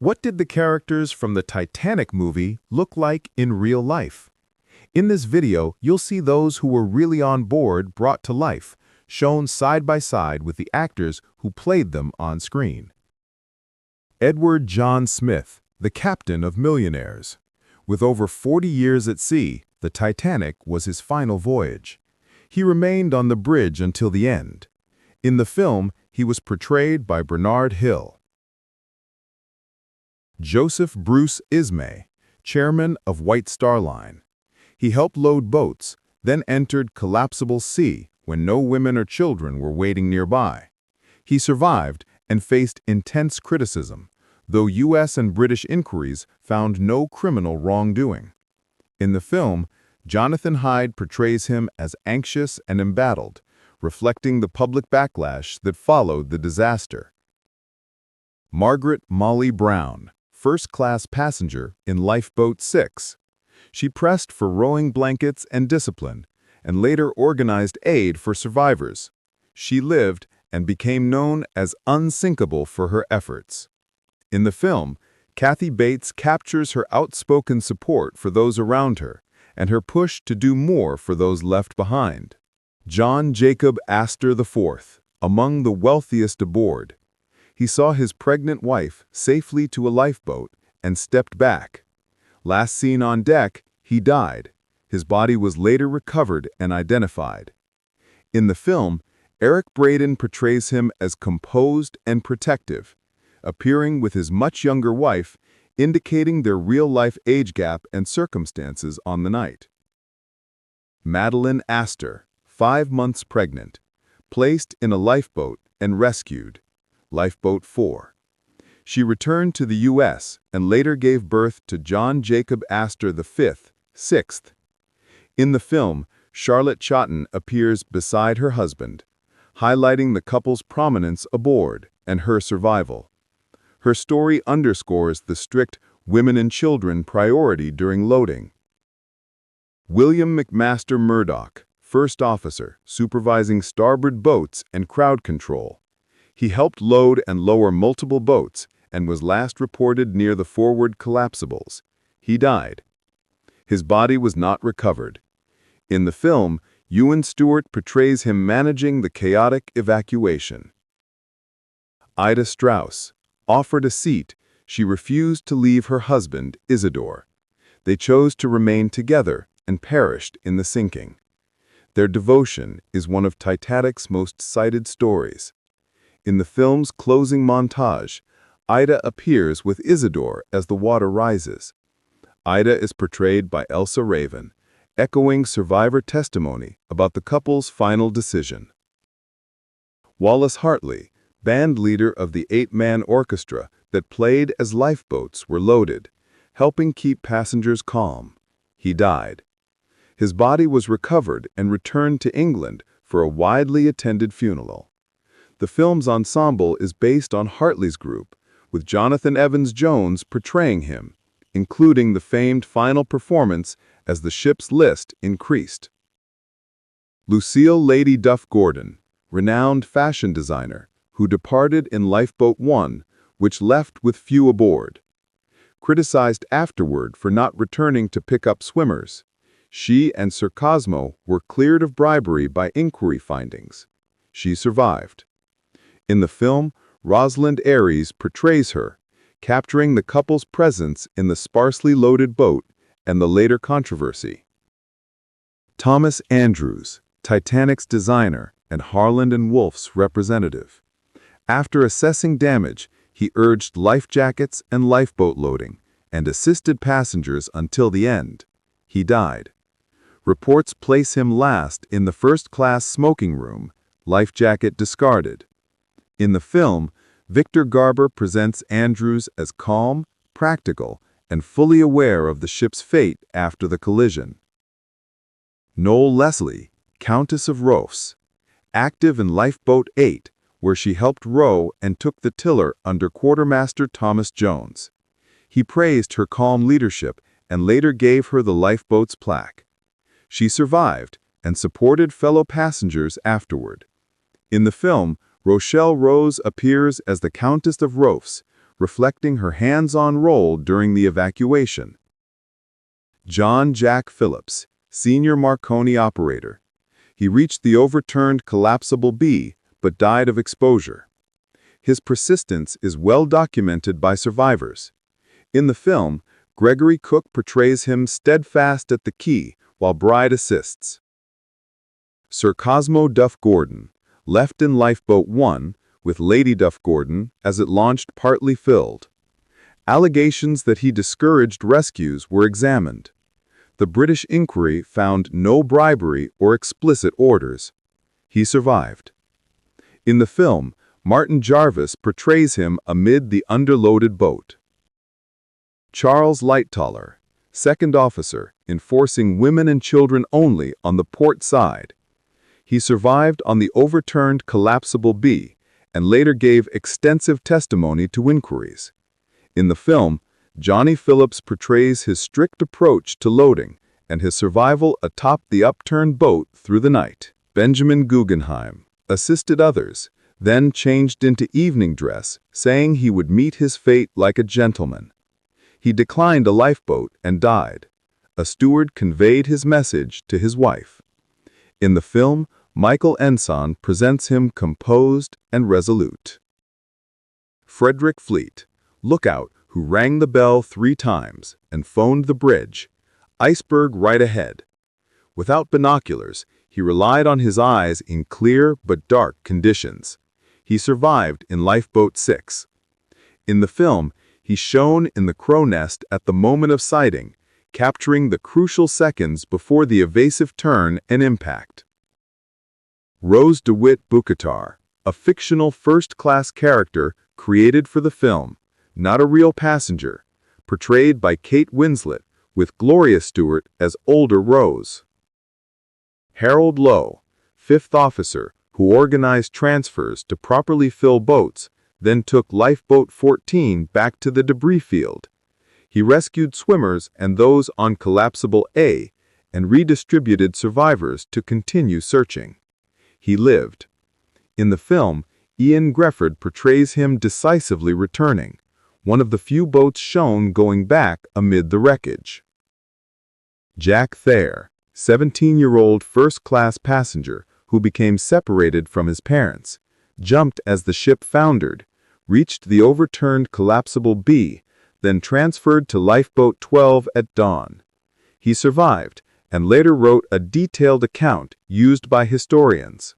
What did the characters from the Titanic movie look like in real life? In this video, you'll see those who were really on board brought to life, shown side by side with the actors who played them on screen. Edward John Smith, the captain of Millionaires. With over 40 years at sea, the Titanic was his final voyage. He remained on the bridge until the end. In the film, he was portrayed by Bernard Hill. Joseph Bruce Ismay, chairman of White Star Line. He helped load boats, then entered collapsible sea when no women or children were waiting nearby. He survived and faced intense criticism, though U.S. and British inquiries found no criminal wrongdoing. In the film, Jonathan Hyde portrays him as anxious and embattled, reflecting the public backlash that followed the disaster. Margaret Molly Brown, first-class passenger in Lifeboat 6. She pressed for rowing blankets and discipline, and later organized aid for survivors. She lived and became known as unsinkable for her efforts. In the film, Kathy Bates captures her outspoken support for those around her and her push to do more for those left behind. John Jacob Astor IV, among the wealthiest aboard. He saw his pregnant wife safely to a lifeboat and stepped back. Last seen on deck, he died. His body was later recovered and identified. In the film, Eric Braeden portrays him as composed and protective, appearing with his much younger wife, indicating their real-life age gap and circumstances on the night. Madeline Astor, 5 months pregnant, placed in a lifeboat and rescued. Lifeboat 4. She returned to the U.S. and later gave birth to John Jacob Astor V, 6th. In the film, Charlotte Chawton appears beside her husband, highlighting the couple's prominence aboard and her survival. Her story underscores the strict women and children priority during loading. William McMaster Murdoch, first officer, supervising starboard boats and crowd control. He helped load and lower multiple boats and was last reported near the forward collapsibles. He died. His body was not recovered. In the film, Ewan Stewart portrays him managing the chaotic evacuation. Ida Strauss, offered a seat, she refused to leave her husband, Isidore. They chose to remain together and perished in the sinking. Their devotion is one of Titanic's most cited stories. In the film's closing montage, Ida appears with Isidore as the water rises. Ida is portrayed by Elsa Raven, echoing survivor testimony about the couple's final decision. Wallace Hartley, band leader of the 8-man orchestra that played as lifeboats were loaded, helping keep passengers calm. He died. His body was recovered and returned to England for a widely attended funeral. The film's ensemble is based on Hartley's group, with Jonathan Evans-Jones portraying him, including the famed final performance as the ship's list increased. Lucille Lady Duff Gordon, renowned fashion designer, who departed in Lifeboat 1, which left with few aboard. Criticized afterward for not returning to pick up swimmers, she and Sir Cosmo were cleared of bribery by inquiry findings. She survived. In the film, Rosalind Ayres portrays her, capturing the couple's presence in the sparsely loaded boat and the later controversy. Thomas Andrews, Titanic's designer and Harland & Wolff's representative. After assessing damage, he urged life jackets and lifeboat loading and assisted passengers until the end. He died. Reports place him last in the first-class smoking room, life jacket discarded. In the film, Victor Garber presents Andrews as calm, practical, and fully aware of the ship's fate after the collision. Noel Leslie, Countess of Rofs, active in Lifeboat 8, where she helped row and took the tiller under Quartermaster Thomas Jones. He praised her calm leadership and later gave her the lifeboat's plaque. She survived and supported fellow passengers afterward. In the film, Rochelle Rose appears as the Countess of Rofs, reflecting her hands-on role during the evacuation. John Jack Phillips, senior Marconi operator. He reached the overturned collapsible B, but died of exposure. His persistence is well documented by survivors. In the film, Gregory Cook portrays him steadfast at the key while Bride assists. Sir Cosmo Duff Gordon, left in Lifeboat 1, with Lady Duff Gordon as it launched partly filled. Allegations that he discouraged rescues were examined. The British inquiry found no bribery or explicit orders. He survived. In the film, Martin Jarvis portrays him amid the underloaded boat. Charles Lightoller, second officer, enforcing women and children only on the port side. He survived on the overturned collapsible B and later gave extensive testimony to inquiries. In the film, Johnny Phillips portrays his strict approach to loading and his survival atop the upturned boat through the night. Benjamin Guggenheim assisted others, then changed into evening dress, saying he would meet his fate like a gentleman. He declined a lifeboat and died. A steward conveyed his message to his wife. In the film, Michael Ensign presents him composed and resolute. Frederick Fleet, lookout who rang the bell 3 times and phoned the bridge. Iceberg right ahead. Without binoculars, he relied on his eyes in clear but dark conditions. He survived in Lifeboat 6. In the film, he's shown in the crow nest at the moment of sighting, capturing the crucial seconds before the evasive turn and impact. Rose DeWitt Bukatar, a fictional first-class character created for the film, not a real passenger, portrayed by Kate Winslet, with Gloria Stewart as older Rose. Harold Lowe, fifth officer, who organized transfers to properly fill boats, then took Lifeboat 14 back to the debris field. He rescued swimmers and those on collapsible A and redistributed survivors to continue searching. He lived. In the film, Ian Grefford portrays him decisively returning, one of the few boats shown going back amid the wreckage. Jack Thayer, 17-year-old first-class passenger who became separated from his parents, jumped as the ship foundered, reached the overturned collapsible B, then transferred to Lifeboat 12 at dawn. He survived and later wrote a detailed account used by historians.